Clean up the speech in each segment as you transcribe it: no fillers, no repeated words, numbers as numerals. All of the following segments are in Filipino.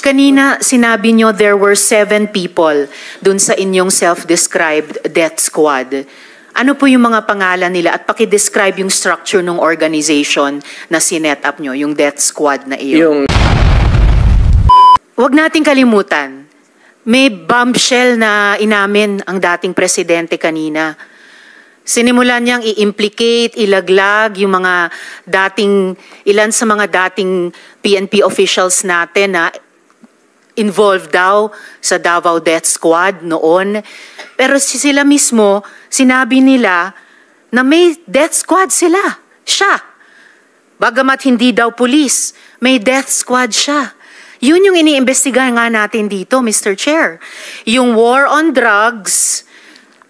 Kanina sinabi nyo there were 7 people dun sa inyong self-described death squad. Ano po yung mga pangalan nila at paki-describe yung structure ng organization na sinet up nyo, yung death squad na iyon? Huwag nating kalimutan, may bombshell na inamin ang dating presidente kanina. Sinimulan niyang i-implicate, ilaglag yung mga ilan sa mga dating PNP officials natin na involved daw sa Davao Death Squad noon. Pero sila mismo, sinabi nila na may death squad sila. Siya. Bagamat hindi daw pulis, may death squad siya. Yun yung iniimbestigahan nga natin dito, Mr. Chair. Yung war on drugs,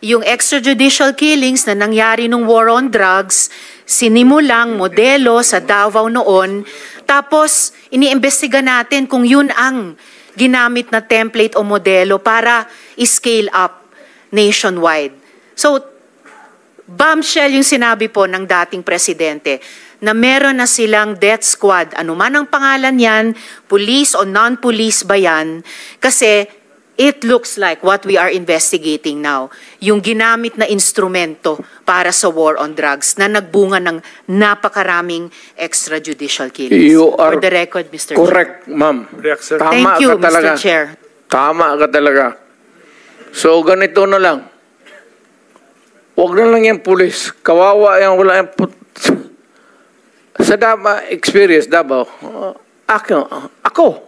yung extrajudicial killings na nangyari nung war on drugs, sinimulang modelo sa Davao noon, tapos iniimbestiga natin kung yun ang ginamit na template o modelo para i-scale up nationwide. So, bombshell yung sinabi po ng dating presidente na meron na silang death squad, anuman ang pangalan yan, police o non-police ba yan, kasi it looks like what we are investigating now, yung ginamit na instrumento para sa war on drugs na nagbunga ng napakaraming extrajudicial killings. You are for the record, Mr. correct, ma'am. Thank you, Mr. Chair. Tama ka talaga. So, ganito na lang. Huwag na lang yung pulis. Kawawa yan, wala yung sa Davao experience, Davao, ako.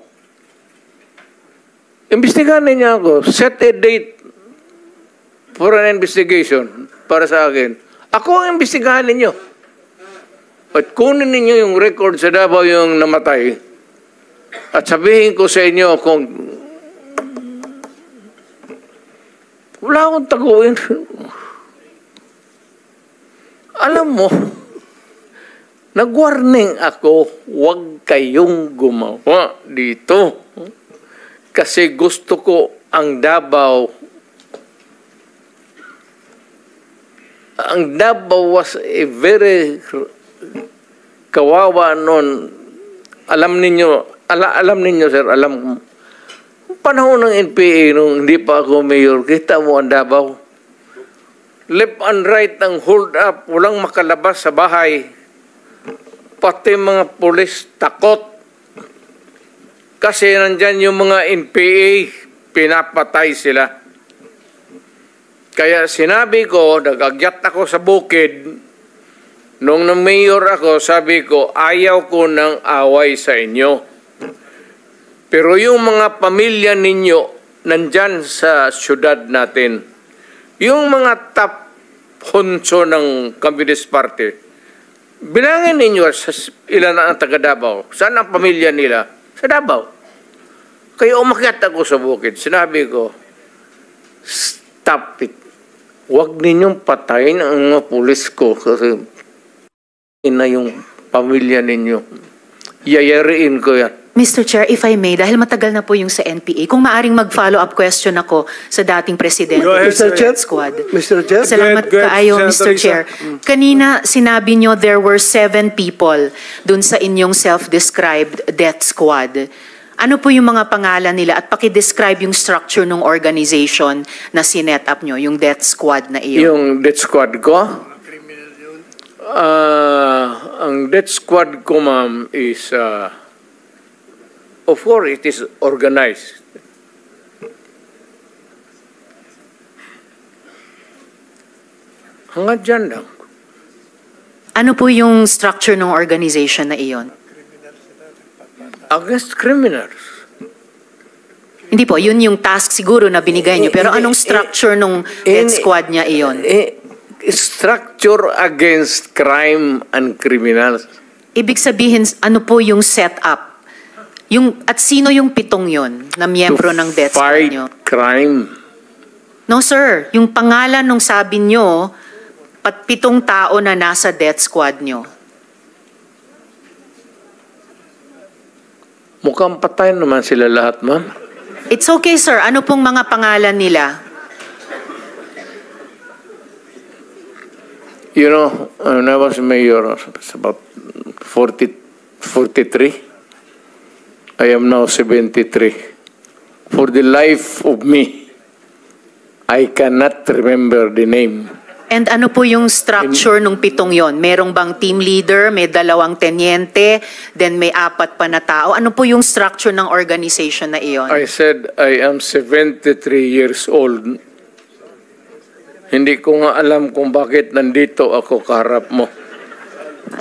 Imbestigahan niya ako. Set a date for an investigation para sa akin. Ako ang imbestigahan ninyo. At kunin ninyo yung record sa Davao yung namatay. At sabihin ko sa inyo kung wala akong taguin. Alam mo, nag-warning ako, huwag kayong gumawa dito. Kasi gusto ko ang Davao. Ang Davao was a very kawawa noon. Alam ninyo, sir, alam panahon ng NPA nung hindi pa ako mayor, kita mo ang Davao. Left and right ang hold up, walang makalabas sa bahay. Pati mga pulis takot. Kasi nandyan yung mga NPA, pinapatay sila. Kaya sinabi ko, nag-agyat ako sa bukid, nung na-mayor ako, sabi ko, ayaw ko ng away sa inyo. Pero yung mga pamilya ninyo, nandyan sa syudad natin, yung mga top honso ng Communist Party, bilangin ninyo sa ilan ang taga Davao. Saan ang pamilya nila? Sa Davao. Kaya umakyat ako sa bukid. Sinabi ko, stop it. Huwag ninyong patayin ang mga pulis ko kasi ina yung pamilya ninyo. Yayariin ko yan. Mr. Chair, if I may, dahil matagal na po yung sa NPA, kung maaring mag-follow-up question ako sa dating presidente ahead, sa Mr. death squad. Mr. Chair? Salamat kaayo, Mr. Chair. Kanina, sinabi nyo there were 7 people dun sa inyong self-described death squad. Ano po yung mga pangalan nila at paki-describe yung structure ng organization na sinet up nyo, yung death squad na iyon? Yung death squad ko? Ang death squad ko, ma'am, is... of course, it is organized. Hanggang dyan lang. Ano po yung structure ng organization na iyon? Against criminals. Hindi po, yun yung task siguro na binigay nyo. Pero anong structure ng death squad niya iyon? Structure against crime and criminals. Ibig sabihin, ano po yung setup? At sino yung 7 yon na miyembro ng death squad nyo? Fight crime. No, sir. Yung pangalan nung sabi nyo, 7 tao na nasa death squad nyo. Mukhang patay naman sila lahat, ma'am. It's okay, sir. Ano pong mga pangalan nila? You know, when I was mayor, it's about 43. I am now 73. For the life of me, I cannot remember the name. And ano po yung structure nung 7 yon? Merong bang team leader, may 2 tenyente, then may 4 pa na tao? Ano po yung structure ng organization na iyon? I said I am 73 years old. Hindi ko nga alam kung bakit nandito ako kaharap mo.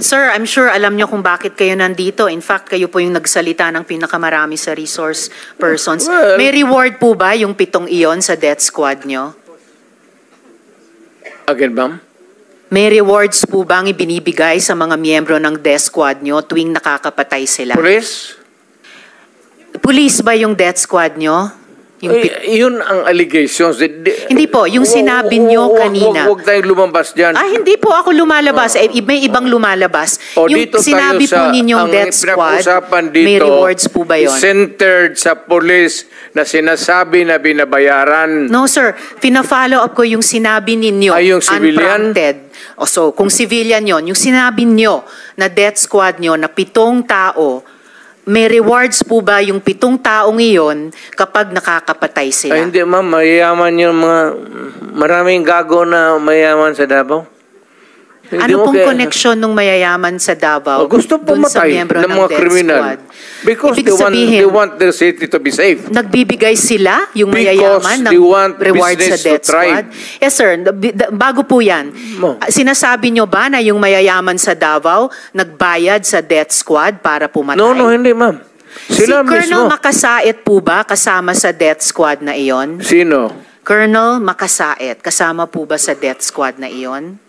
Sir, I'm sure alam nyo kung bakit kayo nandito. In fact, kayo po yung nagsalita ng pinakamarami sa resource persons. Well, may reward po ba yung 7 iyon sa death squad nyo? Again, ma'am? May rewards po bang ibinibigay sa mga miyembro ng death squad nyo tuwing nakakapatay sila? Police? Police ba yung death squad nyo? Yun ang allegations. Hindi po, yung sinabi nyo kanina. Huwag tayong lumabas dyan. Hindi po ako lumalabas. May ibang lumalabas. Yung Dito sinabi po ninyong death squad, may rewards po ba yun? Centered sa police na sinasabi na binabayaran. No, sir. Pina-follow up ko yung sinabi ninyo. Yung civilian? Unprompted. So, kung civilian yon, yung sinabi nyo na death squad nyo na 7 tao, may rewards po ba yung 7 taong iyon kapag nakakapatay sila? Hindi, ma'am. Mayayaman yung mga... Maraming gago na mayayaman sa Davao. Ano pong connection ng mayayaman sa Davao gusto pumatay ng mga kriminal? Because they want their city to be safe. Nagbibigay sila, yung mayayaman, ng reward sa death squad? Yes, sir. Bago po yan, sinasabi nyo ba na yung mayayaman sa Davao nagbayad sa death squad para pumatay? No, hindi, ma'am. Sila si Colonel mismo. Makasait po ba kasama sa death squad na iyon? Sino? Colonel Makasait, kasama po ba sa death squad na iyon?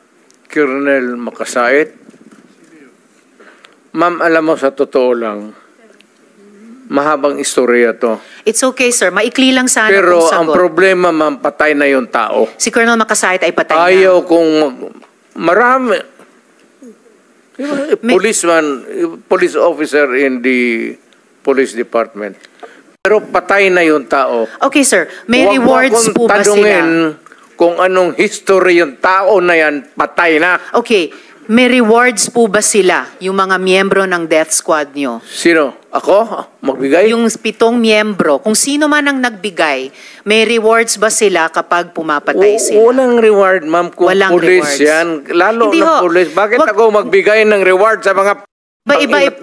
Colonel Makasait? Ma'am, alam mo, sa totoo lang, mahabang istorya to. It's okay, sir. Maikli lang sana Pero kung sagot. ang problema, ma'am, patay na yung tao. Si Colonel Makasait ay patay na. Ayaw kung marami. Police officer in the police department. Pero patay na yung tao. Okay, sir. May rewards po ba sila? Kung anong history yung tao na yan, patay na. Okay. May rewards po ba sila, yung mga miyembro ng death squad nyo? Sino? Ako? Magbigay? Yung 7 miyembro, kung sino man ang nagbigay, may rewards ba sila kapag pumapatay sila? Walang reward, ma'am. Kung Walang police rewards. yan, lalo Hindi ng police. Bakit ako magbigay ng reward sa mga...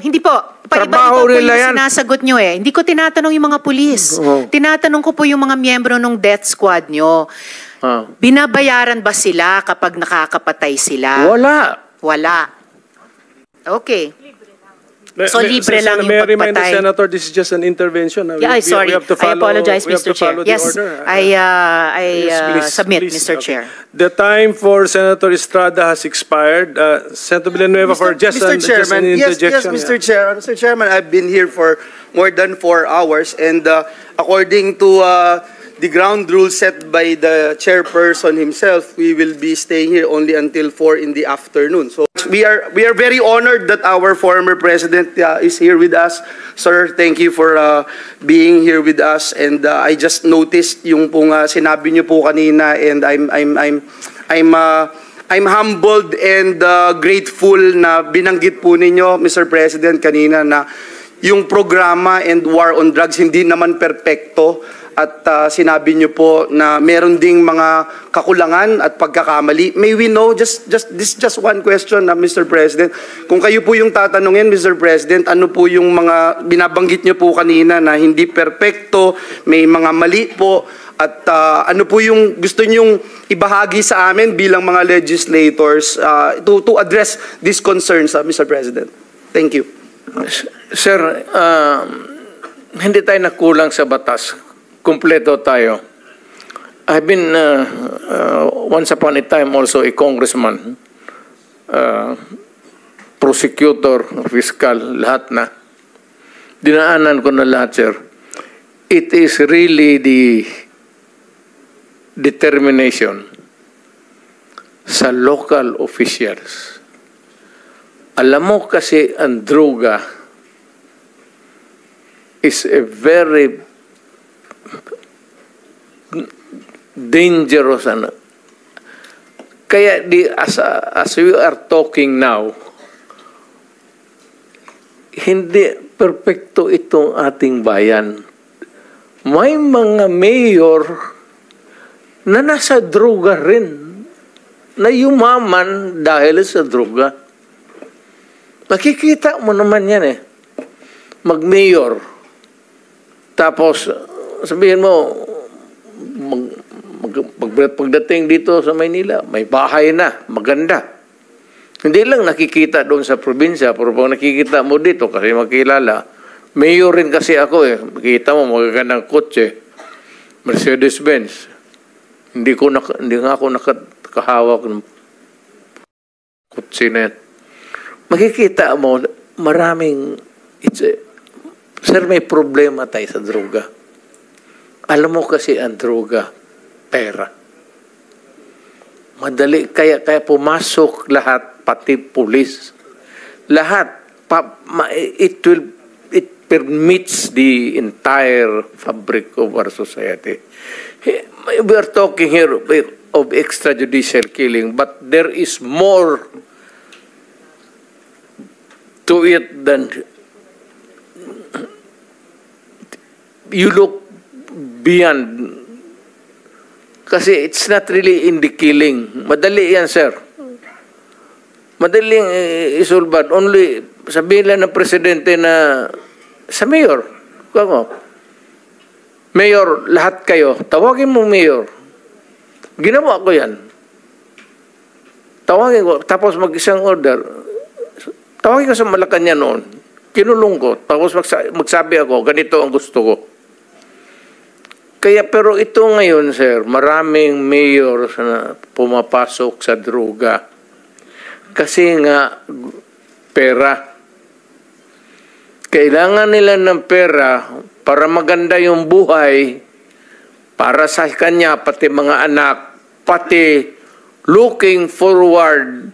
Hindi po. Paiba-iba po yung sinasagot nyo eh. Hindi ko tinatanong yung mga pulis. Tinatanong ko po yung mga miyembro ng death squad nyo. Binabayaran ba sila kapag nakakapatay sila? Wala. Okay. So, libre lang yung May I remind the pagpatay. Senator, this is just an intervention. Sorry. We have to follow, I apologize, we have Mr. to Chair. follow the Yes, order. I submit, please. Mr. Okay. Chair. The time for Senator Estrada has expired. Senator Villanueva for just an interjection. Mr. Chair. Mr. Chairman, I've been here for more than 4 hours, and according to the ground rule set by the chairperson himself, we will be staying here only until 4 in the afternoon. So we are very honored that our former president is here with us. Sir, thank you for being here with us. And I just noticed yung pong sinabi niyo po kanina, and I'm humbled and grateful na binanggit po ninyo, Mr. President, kanina na yung programa and war on drugs hindi naman perpekto. At sinabi niyo po na meron ding mga kakulangan at pagkakamali. May we know, just one question, Mr. President. Kung kayo po yung tatanungin, Mr. President, ano po yung mga binabanggit niyo po kanina na hindi perpekto, may mga mali po, at ano po yung gusto niyong ibahagi sa amin bilang mga legislators to address these concerns, Mr. President? Thank you. Sir, hindi tayo nakulang sa batas. Kumpleto tayo. I've been, once upon a time, also a congressman, prosecutor, fiscal, lahat na. Dinaanan ko na lahat, sir. It is really the determination sa local officials. Alam mo kasi ang droga is a very dangerous. Kaya as we are talking now, hindi perpekto itong ating bayan. May mga mayor na nasa droga rin, na yumaman dahil sa droga. Nakikita mo naman yan eh. Mag-mayor. Tapos, sabihin mo, pagdating dito sa Maynila, may bahay na, maganda. Hindi lang nakikita doon sa probinsya, pero pag nakikita mo dito, kasi makilala, mayor rin kasi ako eh. Makikita mo, magagandang kotse, Mercedes-Benz. Hindi nga ako nakahawak ng kotse na yan. Makikita mo, maraming, sir, may problema tayo sa droga. Alam mo kasi ang droga, pera. Madali, kaya pumasok lahat, pati pulis. Lahat, it permits the entire fabric of our society. We are talking here of extrajudicial killing, but there is more to it than you look beyond. Kasi it's not really in the killing. Madali yan, sir. Madaling isolbad. Only sabihin lang ng presidente na sa mayor. Mayor, lahat kayo, tawagin mo mayor. Ginawa ko yan. Tawagin ko, tapos mag-isang order. Tawagin ko sa Malacanang noon. Kinulong ko. Tapos magsabi ako, ganito ang gusto ko. Kaya, pero ito ngayon, sir, maraming mayor na pumapasok sa droga. Kasi nga, pera. Kailangan nila ng pera para maganda yung buhay, para sa kanya, pati mga anak, pati looking forward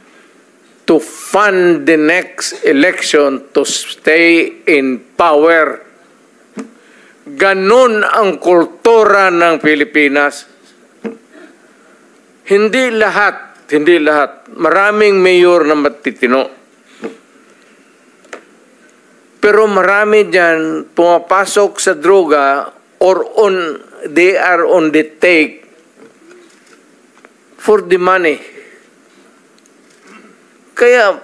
to fund the next election to stay in power. Ganon ang kultura ng Pilipinas. Hindi lahat. Maraming mayor na matitino. Pero marami dyan pumapasok sa droga or they are on the take for the money. Kaya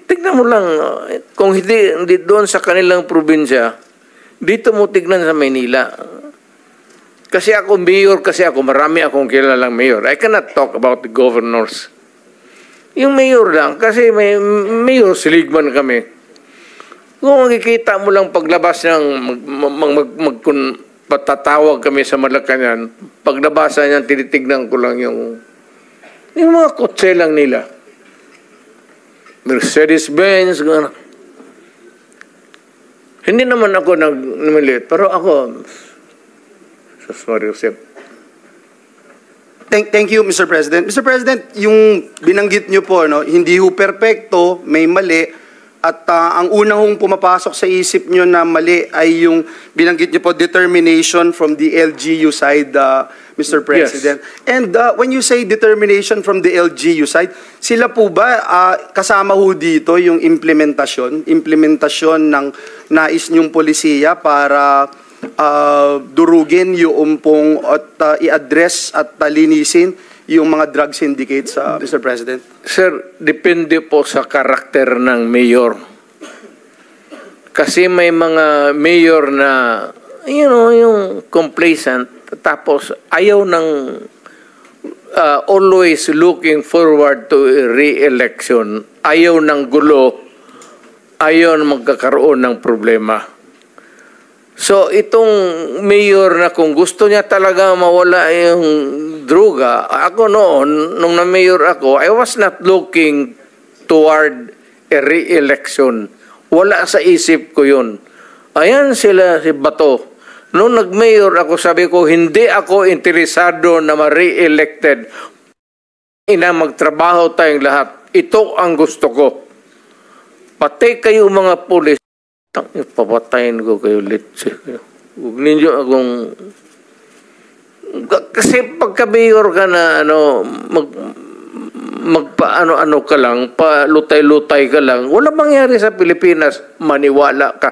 tignan mo lang, kung hindi doon sa kanilang probinsya, dito mo tignan sa Maynila. Kasi ako, mayor kasi ako, marami akong kilalang mayor. I cannot talk about the governors. Yung mayor lang, kasi may mayor, siligman kami. Kung makikita mo lang paglabas ng patatawag kami sa Malacanang, paglabasan niyan, tinitignan ko lang yung mga kotse lang nila. Mercedes-Benz, gano'n. Hindi naman ako nagmaliit, pero ako, sorry, Joseph. Thank you, Mr. President. Mr. President, yung binanggit nyo po, no, hindi ho perfecto, may mali, at ang una hong pumapasok sa isip nyo na mali ay yung binanggit nyo po, determination from the LGU side, Mr. President. Yes. And when you say determination from the LGU side, sila po ba kasama ho dito yung implementasyon ng nais nyong polisiya para durugin yung pong at i-address at linisin yung mga drug syndicates, Mr. President? Sir, depende po sa karakter ng mayor. Kasi may mga mayor na, yung complacent, tapos ayaw ng always looking forward to re-election, ayaw ng gulo, ayaw na magkakaroon ng problema. So, itong mayor na kung gusto niya talaga mawala yung droga, ako noon, nung na-mayor ako, I was not looking toward a re-election. Wala sa isip ko yun. Ayan sila, si Bato. Nung nag-mayor ako, sabi ko, hindi ako interesado na ma-re-elected. Magtrabaho tayong lahat. Ito ang gusto ko. Pati kayo mga pulis, papatayin ko kayo ulit. Huwag ninyo akong... Kasi pagka-mayor ka na, paano-ano ka lang, palutay-lutay ka lang, wala mangyari sa Pilipinas, maniwala ka.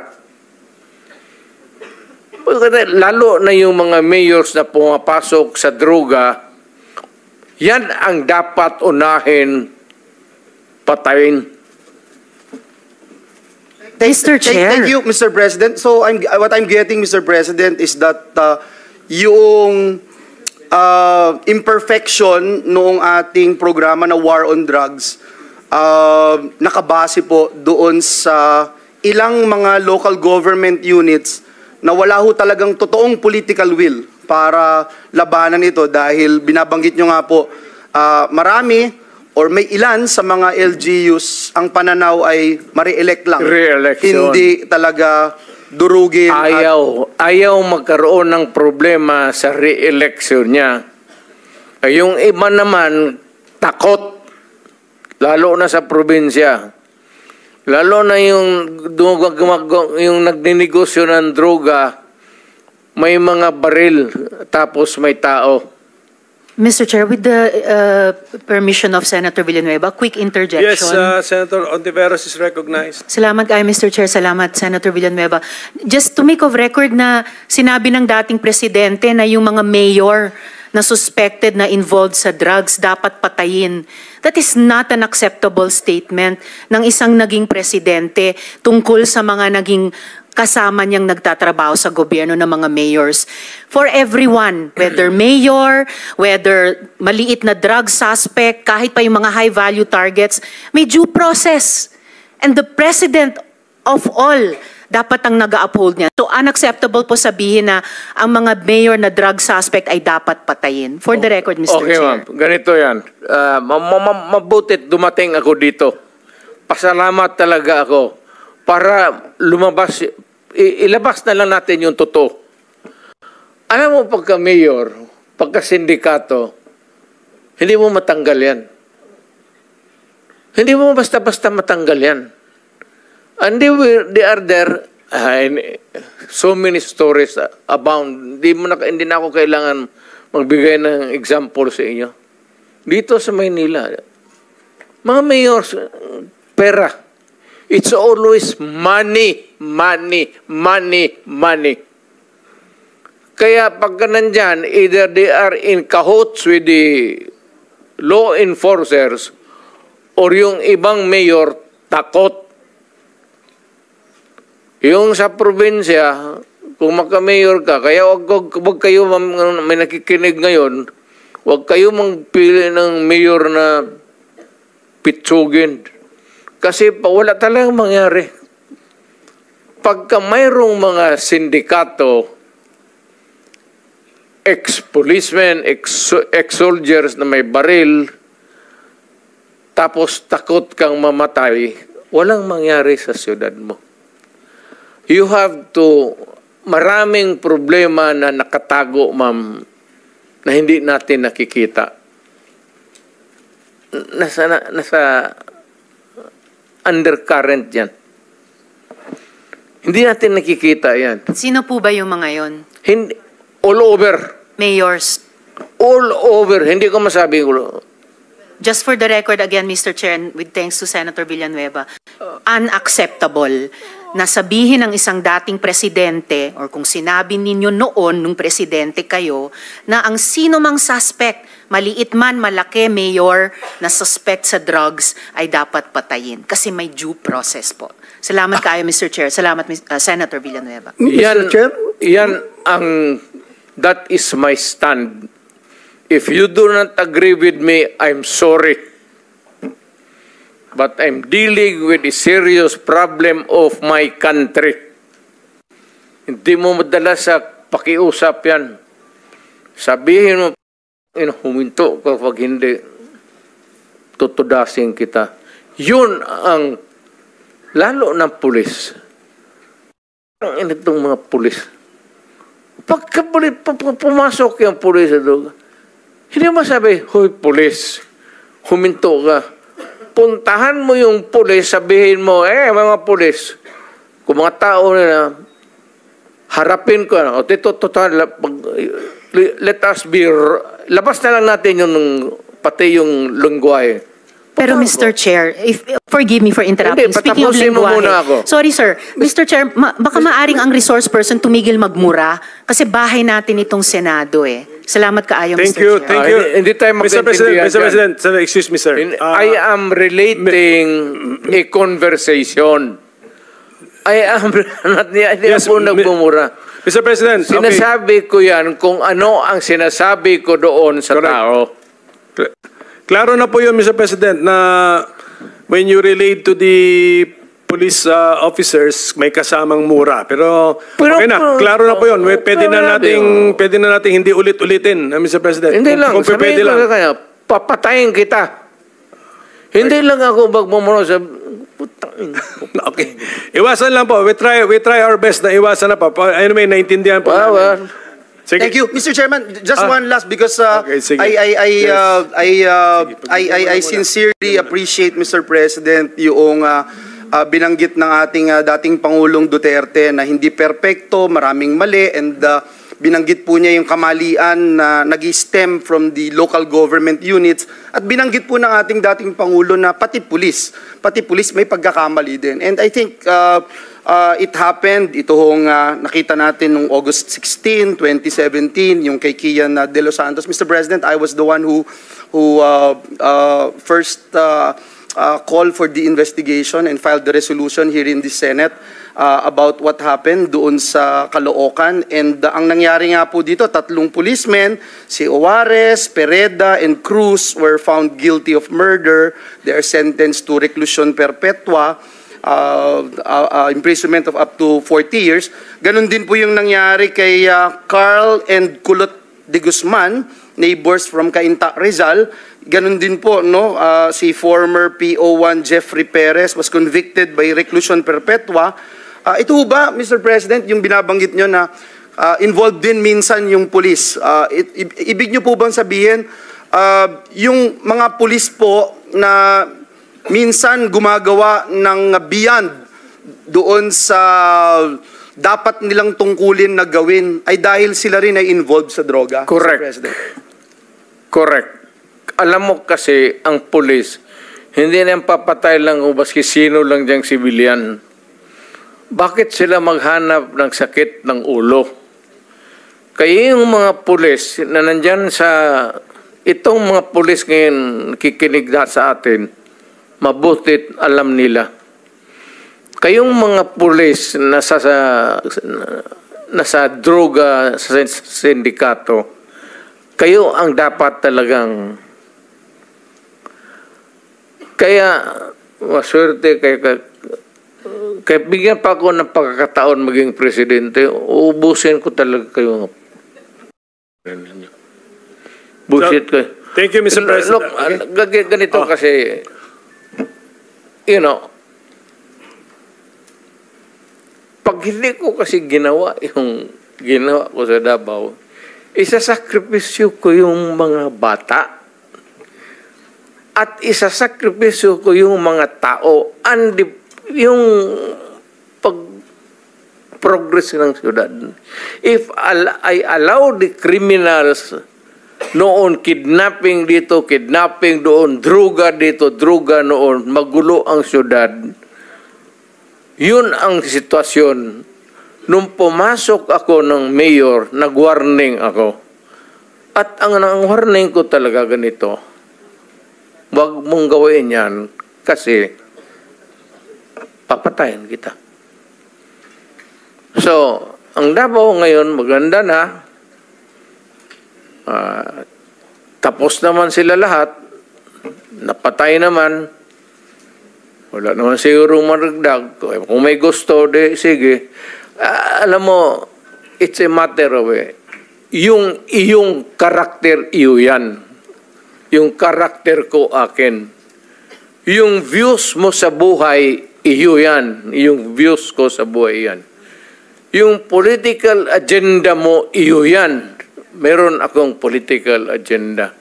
Lalo na yung mga mayors na pumapasok sa droga, yan ang dapat unahin patayin. Mr. Chair. Thank you, Mr. President. So what I'm getting, Mr. President, is that yung imperfection noong ating programa na War on Drugs, nakabase po doon sa ilang mga local government units na wala ho talagang totoong political will para labanan ito dahil binabanggit nyo nga po, marami or may ilan sa mga LGUs ang pananaw ay ma-re-elect lang. Re-election. Hindi talaga durugin. Ayaw magkaroon ng problema sa re-election niya. Yung iba naman, takot. Lalo na sa probinsya. Lalo na yung nagninegosyo ng droga, may mga baril, tapos may tao. Mr. Chair, with the permission of Senator Villanueva, quick interjection. Yes, Senator Ontiveros is recognized. Salamat kayo, Mr. Chair. Salamat, Senator Villanueva. Just to make of record na sinabi ng dating presidente na yung mga mayor na suspected na involved sa drugs dapat patayin. That is not an acceptable statement ng isang naging presidente tungkol sa mga naging kasama niyang nagtatrabaho sa gobyerno ng mga mayors. For everyone, whether mayor, whether maliit na drug suspect, kahit pa yung mga high-value targets, may due process. And the president of all, dapat ang nag-uphold niya. So unacceptable po sabihin na ang mga mayor na drug suspect ay dapat patayin. For the record, Mr. Okay, Chair. ma'am. Ganito yan. Mabutit dumating ako dito. Pasalamat talaga ako para lumabas, ilabas na lang natin yung totoo. Alam mo, pagka mayor, pagka sindikato, hindi mo matanggal yan. Hindi mo basta-basta matanggal yan. And they are there, so many stories abound. Hindi na ako kailangan magbigay ng example sa inyo. Dito sa Maynila, mga mayors, pera. It's always money, money, money, money. Kaya pagka nandyan, either they are in cahoots with the law enforcers or yung ibang mayor takot. Yung sa probinsya, kung magka-mayor ka, kaya wag kayo, may nakikinig ngayon, wag kayo magpili ng mayor na pitsugin. Kasi wala talagang mangyari. Pagka mayroong mga sindikato, ex-policemen, ex-soldiers na may baril, tapos takot kang mamatay, walang mangyari sa siyudad mo. You have to, maraming problema na nakatago, ma'am, na hindi natin nakikita. Nasa undercurrent yan. Hindi natin nakikita yan. Sino po ba yung mga yon? Hindi, all over. Mayors. All over. Hindi ko masabi. Just for the record again, Mr. Chair, with thanks to Senator Villanueva, unacceptable na sabihin ng isang dating presidente or kung sinabi ninyo noon nung presidente kayo na ang sino mang suspect, maliit man, malaki, mayor, na suspect sa drugs ay dapat patayin kasi may due process po. Salamat kayo, Mr. Chair. Salamat, Senator Villanueva. Mr. Chair? That is my stand. If you do not agree with me, I'm sorry. But I'm dealing with a serious problem of my country. Hindi mo madala sa pakiusap yan. Sabihin mo, huminto ka pag hindi, tutudasin kita. Yun ang, lalo ng pulis. Ang itong mga pulis. Pagka pumasok yung pulis sa droga, hindi mo masabi, hoy pulis, huminto ka. Puntahan mo yung pulis, sabihin mo, mga pulis, kung mga tao na harapin ko, o let us be, labas na lang natin yung, pati yung lungwahe. Pero Mr. Chair, forgive me for interrupting. Hindi, Speaking of patapusin mo lengguwahe. muna ako. Sorry sir, Mr. Chair, baka maaring ang resource person tumigil magmura kasi bahay natin itong Senado eh. Salamat kaayo, Thank Mr. you, Chair. thank you. Hindi tayo Mr. President, magkaintindihan Mr. President, sir, excuse me, sir. I am relating a conversation. I am hindi Yes, ako nagmumura. Mr. President, okay. Sinasabi ko yan kung ano ang sinasabi ko doon sa Correct. tao. Klaro na po yun, Mr. President, na when you relate to the police officers, may kasamang mura. Pero okay na, klaro na po yun. Pwede na nating hindi ulit-ulitin, Mr. President. Hindi lang, Kung pwede sabihin ko lang. sa kanya, papatayin kita. Hindi lang ako magmumura sa... Okay. Iwasan lang po. We try our best na iwasan na po. Anyway, naintindihan po namin. Sige. Thank you, Mr. Chairman. Just one last because Okay, sige. I sincerely appreciate, Mr. President, yung binanggit ng ating dating Pangulong Duterte na hindi perpekto, maraming mali, and binanggit po niya yung kamalian na nag-stem from the local government units, at binanggit po ng ating dating Pangulo na pati pulis may pagkakamali din. And I think it happened, ito hong nakita natin noong August 16, 2017, yung kay Kian De Los Santos. Mr. President, I was the one who first called for the investigation and filed the resolution here in the Senate about what happened doon sa Caloocan. And ang nangyari nga po dito, 3 policemen, si Juarez, Pereda, and Cruz were found guilty of murder. They are sentenced to reclusion perpetua, imprisonment of up to 40 years. Ganon din po yung nangyari kay Carl and Kulot de Guzman, neighbors from Cainta, Rizal. Ganon din po, no? Si former PO1 Jeffrey Perez was convicted by reclusion perpetua. Ito ba, Mr. President, yung binabanggit nyo na involved din minsan yung pulis. Ibig nyo po bang sabihin, yung mga pulis po na minsan gumagawa ng beyond doon sa dapat nilang tungkulin na gawin ay dahil sila rin ay involved sa droga? Correct. Mr. President. Correct. Alam mo kasi, ang pulis, hindi na yung papatay lang o baski sino lang diyang sibilyan. Bakit sila maghanap ng sakit ng ulo? Kaya yung mga pulis na nandyan sa... Itong mga pulis ngayon kikinig na sa atin, mabutit alam nila. Kayong mga pulis na nasa droga sa sindikato, kayo ang dapat talagang... Kaya, maswerte, kaya bigyan pa ako ng pagkakataon maging presidente, uubusin ko talaga kayo. Bullshit ko. Thank you, Mr. President. Look, ganito kasi, you know, pag hindi ko kasi ginawa yung ginawa ko sa Davao, isasakripisyo ko yung mga bata at isasakripisyo ko yung mga tao and yung pag-progress ng syudad. If I allow the criminals noon, kidnapping dito, kidnapping doon, druga dito, druga noon, magulo ang syudad, yun ang sitwasyon. Nung pumasok ako ng mayor, nag-warning ako. At ang warning ko talaga ganito, wag mong gawin yan kasi papatayin kita. So, ang Davao ngayon, maganda na. Tapos naman sila lahat. Napatay naman. Wala naman siguro maragdag. Kung may gusto, sige. Alam mo, it's a matter of yung iyong karakter, iyo yan. Yung karakter ko akin. Yung views mo sa buhay, iyo yan. Yung views ko sa buhay yan. Yung political agenda mo, iyo yan. Meron akong political agenda.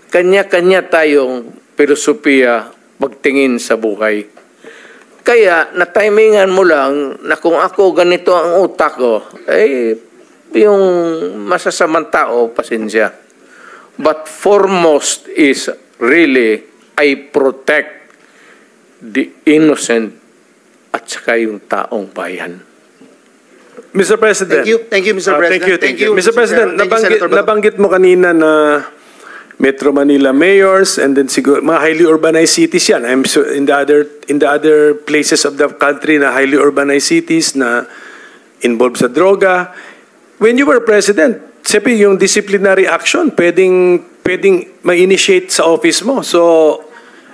Kanya-kanya tayong filosofiya pagtingin sa buhay. Kaya, na-timingan mo lang na kung ako ganito ang utak ko, yung masasamang tao, pasensya. But foremost is really I protect the innocent at saka yung taong bayan. Mr. President. Thank you, Mr. President. Thank you. Mr. President, Thank you, Senator Bato. nabanggit mo kanina na Metro Manila mayors and then siguro mga highly urbanized cities yan. I'm sure in the other places of the country na highly urbanized cities na involved sa droga. When you were president, siyempre yung disciplinary action pwedeng ma-initiate sa office mo. So,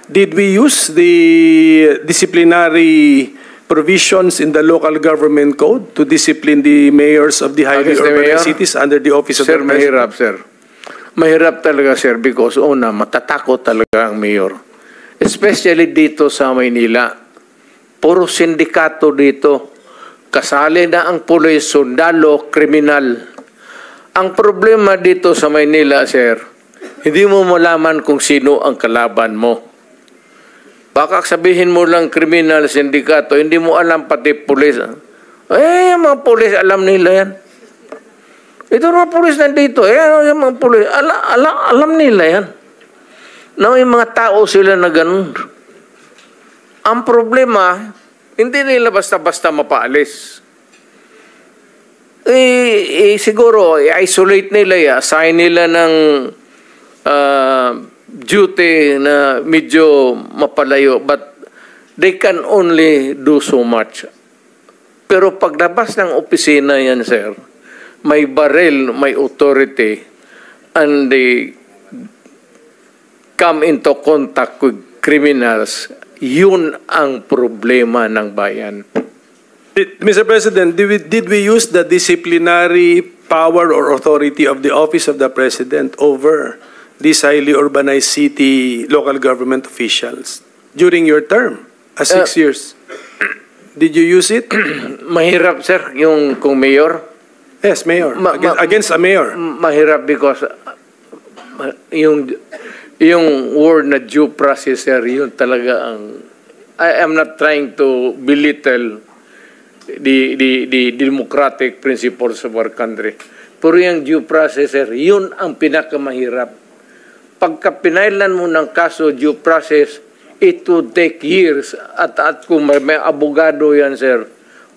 did we use the disciplinary provisions in the local government code to discipline the mayors of the highly urbanized cities under the office of the president? Mahirap, sir. Mahirap talaga, sir, because una, matatakot talaga ang mayor. Especially dito sa Maynila. Puro sindikato dito. Kasali na ang pulis, sundalo, kriminal. Ang problema dito sa Maynila, sir, hindi mo malaman kung sino ang kalaban mo. Baka sabihin mo lang kriminal, sindikato, hindi mo alam pati pulis. Mga pulis, alam nila yan. Ito mga pulis nandito. Yung mga pulis, alam nila yan. No, yung mga tao sila na ganun. Ang problema, hindi nila basta-basta mapaalis. Siguro, i-isolate nila, assign nila ng duty na medyo mapalayo, but they can only do so much. Pero paglabas ng opisina yan, sir, may baril, may authority, and they come into contact with criminals, yun ang problema ng bayan. Mr. President, did we use the disciplinary power or authority of the office of the president over these highly urbanized city local government officials during your term as 6 years? Did you use it? Mahirap, sir, yung kung mayor. Yes, mayor. Against a mayor. Mahirap because yung word na due process, sir, yun talaga ang... I am not trying to belittle the democratic principles of our country. Pero yung due process, sir, yun ang pinakamahirap. Pagka pinailan mo ng kaso due process, it would take years. At kung may abogado yan, sir,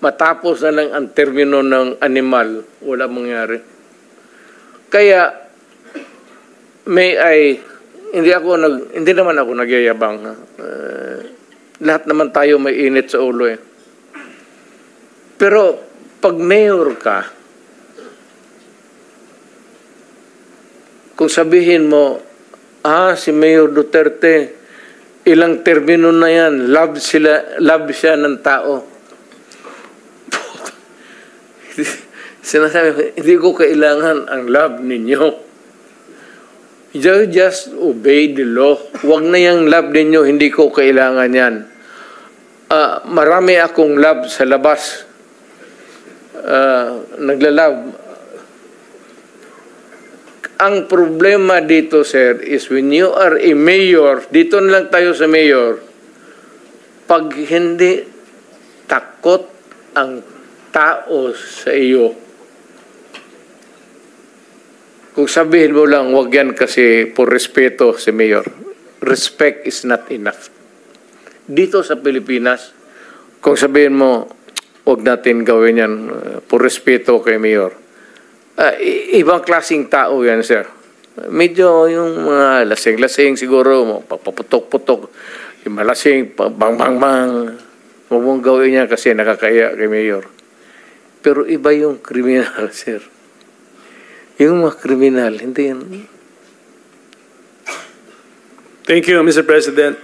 matapos na lang ang termino ng animal, wala mangyari. Kaya, hindi naman ako nagyayabang. Lahat naman tayo may init sa ulo eh. Pero, pag mayor ka, kung sabihin mo, si Mayor Duterte, ilang termino na yan, love siya ng tao. Sinasabi, hindi ko kailangan ang love ninyo. You just obey the law. Huwag na yung love ninyo, hindi ko kailangan yan. Marami akong love sa labas. Naglalove. Ang problema dito, sir, is when you are a mayor, dito na lang tayo sa mayor, pag hindi takot ang tao sa iyo, kung sabihin mo lang, wag yan kasi por respeto si mayor. Respect is not enough. Dito sa Pilipinas, kung sabihin mo, wag natin gawin yan por respeto kay mayor. Ibang klaseng tao yan, sir. Medyo yung mga lasing-lasing siguro, papaputok-putok, yung malasing, bang-bang-bang. Huwag mong gawin yan kasi nakakaya kay mayor. Pero iba yung kriminal, sir. Yung mga kriminal, hindi yan. Thank you, Mr. President.